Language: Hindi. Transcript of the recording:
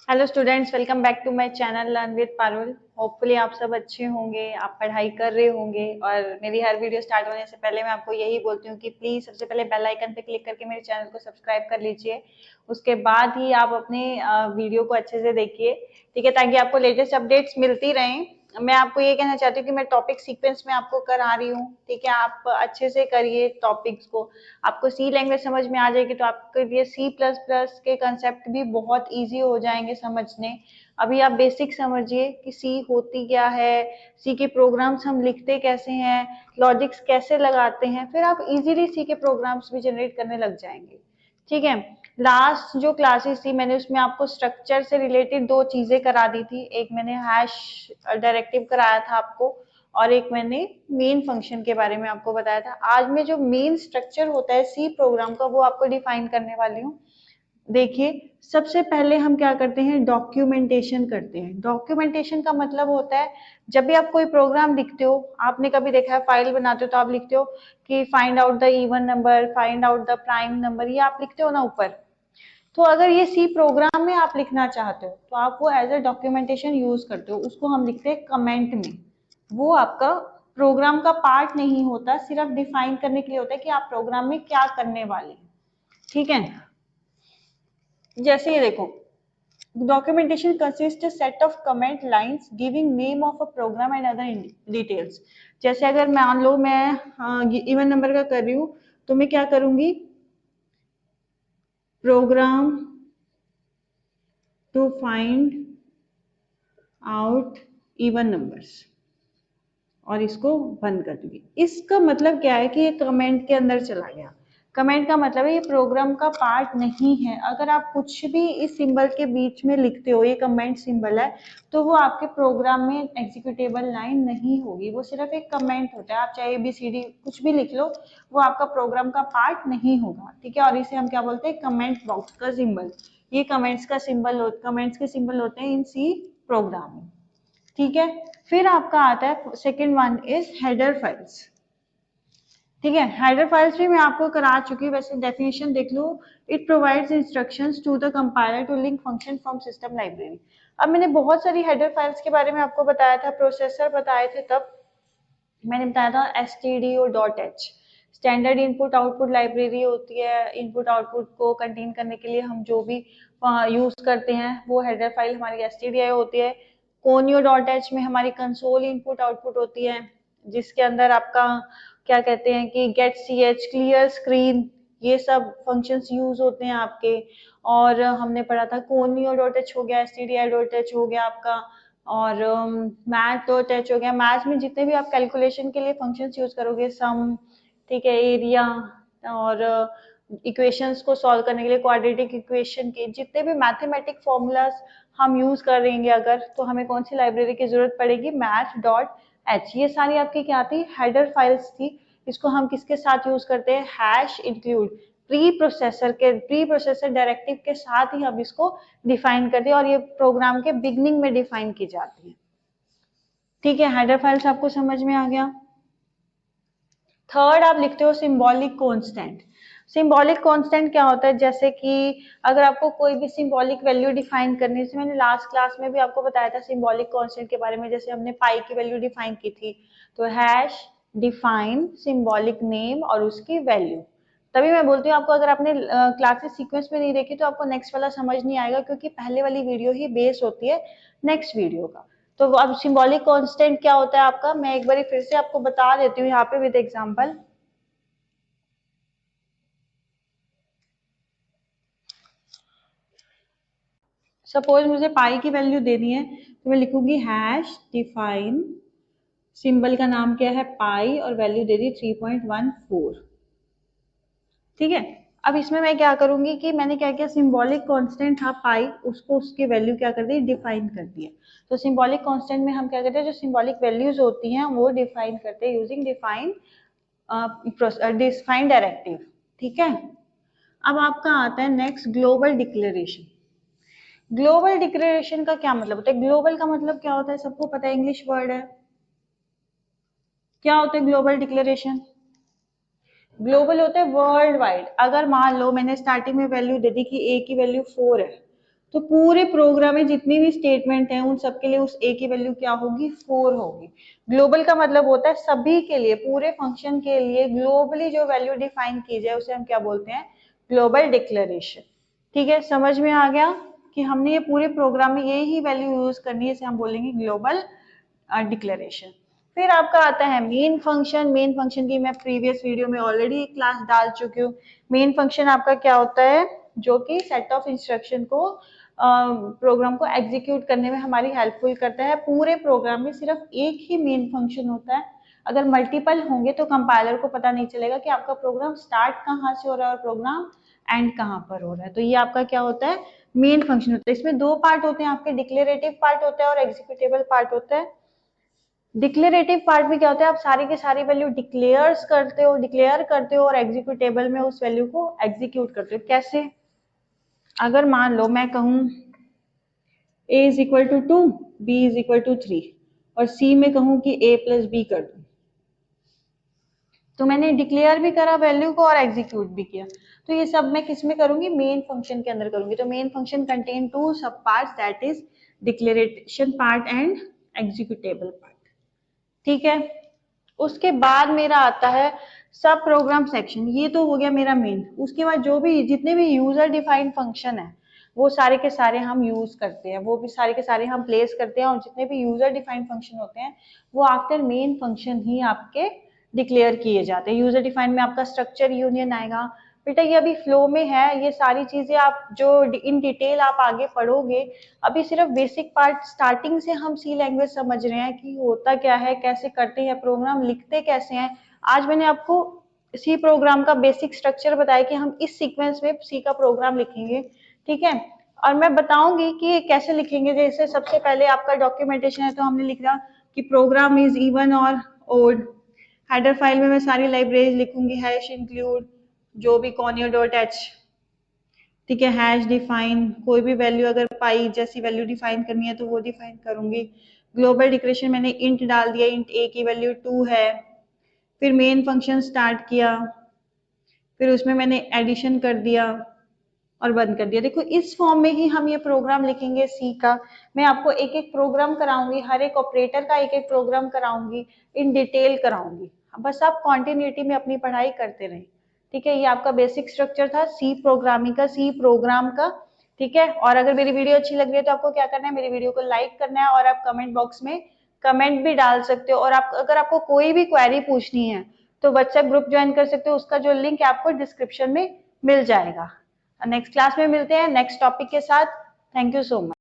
Hello students, welcome back to my channel learn with Parul. Hopefully आप सब अच्छे होंगे, आप पढ़ाई कर रहे होंगे। और मेरी हर वीडियो स्टार्ट होने से पहले मैं आपको यही बोलती हूँ कि प्लीज़ सबसे पहले बेल आइकन पे क्लिक करके मेरे चैनल को सब्सक्राइब कर लीजिए। उसके बाद ही आप अपने वीडियो को अच्छे से देखिए, ठीक है, ताकि आपको लेटेस्ट अपडेट्स मिलती रहें। मैं आपको ये कहना चाहती हूँ कि मैं टॉपिक सीक्वेंस में आपको करा रही हूँ, ठीक है। आप अच्छे से करिए टॉपिक्स को। आपको सी लैंग्वेज समझ में आ जाएगी तो आपके लिए सी प्लस प्लस के कंसेप्ट भी बहुत इजी हो जाएंगे समझने। अभी आप बेसिक समझिए कि सी होती क्या है, सी के प्रोग्राम्स हम लिखते कैसे हैं, लॉजिक्स कैसे लगाते हैं, फिर आप इजीली सी के प्रोग्राम्स भी जनरेट करने लग जाएंगे, ठीक है। लास्ट जो क्लासेस थी मैंने उसमें आपको स्ट्रक्चर से रिलेटेड दो चीजें करा दी थी। एक मैंने हैश डायरेक्टिव कराया था आपको, और एक मैंने मेन फंक्शन के बारे में आपको बताया था। आज मैं जो मेन स्ट्रक्चर होता है सी प्रोग्राम का वो आपको डिफाइन करने वाली हूँ। देखिए, सबसे पहले हम क्या करते हैं, डॉक्यूमेंटेशन करते हैं। डॉक्यूमेंटेशन का मतलब होता है जब भी आप कोई प्रोग्राम लिखते हो, आपने कभी देखा है फाइल बनाते हो तो आप लिखते हो कि find out the even number, find out the prime number, ये आप लिखते हो ना ऊपर। तो अगर ये सी प्रोग्राम में आप लिखना चाहते हो तो आप वो एज ए डॉक्यूमेंटेशन यूज करते हो, उसको हम लिखते हैं कमेंट में। वो आपका प्रोग्राम का पार्ट नहीं होता, सिर्फ डिफाइन करने के लिए होता है कि आप प्रोग्राम में क्या करने वाले हैं, ठीक है। जैसे ये देखो, documentation consists a set of comment lines giving name of a program and other details। जैसे अगर मान लो मैं इवन नंबर का कर रही हूँ तो मैं क्या करूंगी, program to find out even numbers, और इसको बंद कर दूंगी। इसका मतलब क्या है कि ये कमेंट के अंदर चला गया। कमेंट का मतलब है ये प्रोग्राम का पार्ट नहीं है। अगर आप कुछ भी इस सिंबल के बीच में लिखते हो, ये कमेंट सिंबल है, तो वो आपके प्रोग्राम में एग्जीक्यूटेबल लाइन नहीं होगी, वो सिर्फ एक कमेंट होता है। आप चाहे ABCD कुछ भी लिख लो, वो आपका प्रोग्राम का पार्ट नहीं होगा, ठीक है। और इसे हम क्या बोलते हैं, कमेंट बॉक्स का सिंबल। ये कमेंट्स के सिंबल होते हैं इन सी प्रोग्राम में, ठीक है। फिर आपका आता है second one is header files, ठीक है। हेडर फाइल्स भी मैं आपको करा चुकी हूँ, वैसे डेफिनेशन देख लो। It provides instructions to the compiler to link function from system library. अब मैंने बहुत सारी हेडर फाइल्स के बारे में आपको बताया था, प्रोसेसर बताए थे, तब मैंने बताया था stdio.h standard input output library होती है। इनपुट आउटपुट को कंटेन करने के लिए हम जो भी यूज करते हैं वो हेडर फाइल हमारी stdio होती है। conio.h में हमारी कंसोल इनपुट आउटपुट होती है, जिसके अंदर आपका क्या कहते हैं कि गेट ch, क्लियर स्क्रीन, ये सब फंक्शंस यूज होते हैं आपके। और हमने पढ़ा था conio.h हो गया, stdio.h हो गया आपका, और मैथ.h हो गया। मैथ में जितने भी आप कैलकुलेशन के लिए फंक्शंस यूज करोगे, सम, ठीक है, एरिया, और इक्वेशंस को सॉल्व करने के लिए क्वाड्रेटिक इक्वेशन के जितने भी मैथमेटिक फॉर्मूलाज हम यूज करेंगे अगर, तो हमें कौन सी लाइब्रेरी की जरूरत पड़ेगी, math.h। ये सारी आपकी क्या थी, हेडर फाइल्स थी। इसको हम किसके साथ यूज करते हैं, hash include, pre processor directive के साथ ही हम इसको डिफाइन करते हैं, और ये प्रोग्राम के बिगनिंग में डिफाइन की जाती है, ठीक है। हेडर फाइल्स आपको समझ में आ गया। थर्ड आप लिखते हो सिंबॉलिक कांस्टेंट। सिंबॉलिक कांस्टेंट क्या होता है, जैसे कि अगर आपको कोई भी सिंबॉलिक वैल्यू डिफाइन करनी है, मैंने लास्ट क्लास में भी आपको बताया था सिंबॉलिक कांस्टेंट के बारे में। जैसे हमने पाई की वैल्यू डिफाइन की थी, तो हैश डिफाइन सिंबॉलिक नेम और उसकी वैल्यू। तभी मैं बोलती हूँ आपको, अगर आपने क्लासेस सीक्वेंस में नहीं देखी तो आपको नेक्स्ट वाला समझ नहीं आएगा, क्योंकि पहले वाली वीडियो ही बेस होती है नेक्स्ट वीडियो का। तो अब सिंबॉलिक कांस्टेंट क्या होता है आपका, मैं एक बार फिर से आपको बता देती हूँ यहाँ पे विद एग्जांपल। सपोज मुझे पाई की वैल्यू देनी है, तो मैं लिखूंगी हैश डिफाइन, सिंबल का नाम क्या है पाई, और वैल्यू दे दी 3.14, ठीक है। अब इसमें मैं क्या करूंगी कि मैंने क्या किया, सिंबॉलिक कांस्टेंट था पाई, उसको उसकी वैल्यू क्या कर दी, डिफाइन कर दिया। तो सिंबॉलिक कांस्टेंट में हम क्या करते हैं, जो सिंबॉलिक वैल्यूज होती हैं वो डिफाइन करते हैं यूजिंग डिफाइन डायरेक्टिव, ठीक है। अब आपका आता है next global declaration. Global declaration का क्या मतलब होता है, ग्लोबल का मतलब क्या होता है, सबको पता है, इंग्लिश वर्ड है। क्या होता है ग्लोबल डिक्लेरेशन, ग्लोबल होता है वर्ल्ड वाइड। अगर मान लो मैंने स्टार्टिंग में वैल्यू दे दी कि ए की वैल्यू 4 है, तो पूरे प्रोग्राम में जितनी भी स्टेटमेंट है उन सबके लिए उस ए की वैल्यू क्या होगी, 4 होगी। ग्लोबल का मतलब होता है सभी के लिए, पूरे फंक्शन के लिए ग्लोबली जो वैल्यू डिफाइन की जाए उसे हम क्या बोलते हैं, ग्लोबल डिक्लेरेशन। ठीक है, समझ में आ गया कि हमने ये पूरे प्रोग्राम में ये ही वैल्यू यूज करनी है, इसे हम बोलेंगे ग्लोबल डिक्लेरेशन। फिर आपका आता है मेन फंक्शन। मेन फंक्शन की मैं प्रीवियस वीडियो में ऑलरेडी क्लास डाल चुकी हूँ। मेन फंक्शन आपका क्या होता है, जो कि सेट ऑफ इंस्ट्रक्शन को प्रोग्राम को एग्जीक्यूट करने में हमारी हेल्पफुल करता है। पूरे प्रोग्राम में सिर्फ एक ही मेन फंक्शन होता है, अगर मल्टीपल होंगे तो कंपाइलर को पता नहीं चलेगा कि आपका प्रोग्राम स्टार्ट कहाँ से हो रहा है और प्रोग्राम एंड कहाँ पर हो रहा है। तो ये आपका क्या होता है, मेन फंक्शन होता है। इसमें दो पार्ट होते हैं आपके, डिक्लेरेटिव पार्ट होता है और एग्जीक्यूटेबल पार्ट होता है। डिक्लेरेटिव पार्ट में क्या होता है, आप सारी की सारी वैल्यू डिक्लेयर करते हो और एग्जीक्यूटेबल में उस वैल्यू को एग्जीक्यूट करते हो। कैसे, अगर मान लो मैं कहूं a is equal to 2, b is equal to 3 और c में कहूं कि a प्लस b कर दूं, तो मैंने डिक्लेयर भी करा वैल्यू को और एग्जीक्यूट भी किया। तो ये सब मैं किस में करूंगी, मेन फंक्शन के अंदर करूंगी। तो मेन फंक्शन कंटेन टू सब parts, that is declaration part and executable part. ठीक है, उसके बाद मेरा आता है सब प्रोग्राम सेक्शन। ये तो हो गया मेरा मेन। उसके बाद जो भी जितने भी यूजर डिफाइंड फंक्शन है वो सारे के सारे हम यूज करते हैं, वो भी सारे के सारे हम प्लेस करते हैं, और जितने भी यूजर डिफाइंड फंक्शन होते हैं वो आफ्टर मेन फंक्शन ही आपके डिक्लेयर किए जाते हैं। यूजर डिफाइंड में आपका स्ट्रक्चर यूनियन आएगा। बेटा ये अभी फ्लो में है, ये सारी चीजें आप जो इन डिटेल आप आगे पढ़ोगे। अभी सिर्फ बेसिक पार्ट स्टार्टिंग से हम सी लैंग्वेज समझ रहे हैं कि होता क्या है, कैसे करते हैं, प्रोग्राम लिखते कैसे हैं। आज मैंने आपको सी प्रोग्राम का बेसिक स्ट्रक्चर बताया कि हम इस सीक्वेंस में सी का प्रोग्राम लिखेंगे। ठीक है, और मैं बताऊंगी कि कैसे लिखेंगे। जैसे सबसे पहले आपका डॉक्यूमेंटेशन है तो हमने लिख रहा कि प्रोग्राम इज इवन और ओड। हेडर फाइल में मैं सारी लाइब्रेरीज लिखूंगी, हैश इंक्लूड जो भी कॉनियर डॉट एच। ठीक है, हैश डिफाइन कोई भी वैल्यू अगर पाई जैसी वैल्यू डिफाइन करनी है तो वो डिफाइन करूंगी। ग्लोबल डिक्लेरेशन मैंने इंट डाल दिया, इंट ए की वैल्यू 2 है। फिर मेन फंक्शन स्टार्ट किया, फिर उसमें मैंने एडिशन कर दिया और बंद कर दिया। देखो इस फॉर्म में ही हम ये प्रोग्राम लिखेंगे सी का। मैं आपको एक एक प्रोग्राम कराऊंगी, हर एक ऑपरेटर का एक एक प्रोग्राम कराऊंगी, इन डिटेल कराऊंगी। बस आप कॉन्टिन्यूटी में अपनी पढ़ाई करते रहें। ठीक है, ये आपका बेसिक स्ट्रक्चर था सी प्रोग्रामिंग का, सी प्रोग्राम का। ठीक है, और अगर मेरी वीडियो अच्छी लग रही है तो आपको क्या करना है, मेरी वीडियो को लाइक करना है और आप कमेंट बॉक्स में कमेंट भी डाल सकते हो। और आप अगर आपको कोई भी क्वेरी पूछनी है तो व्हाट्सएप ग्रुप ज्वाइन कर सकते हो, उसका जो लिंक है आपको डिस्क्रिप्शन में मिल जाएगा। नेक्स्ट क्लास में मिलते हैं नेक्स्ट टॉपिक के साथ। Thank you so much.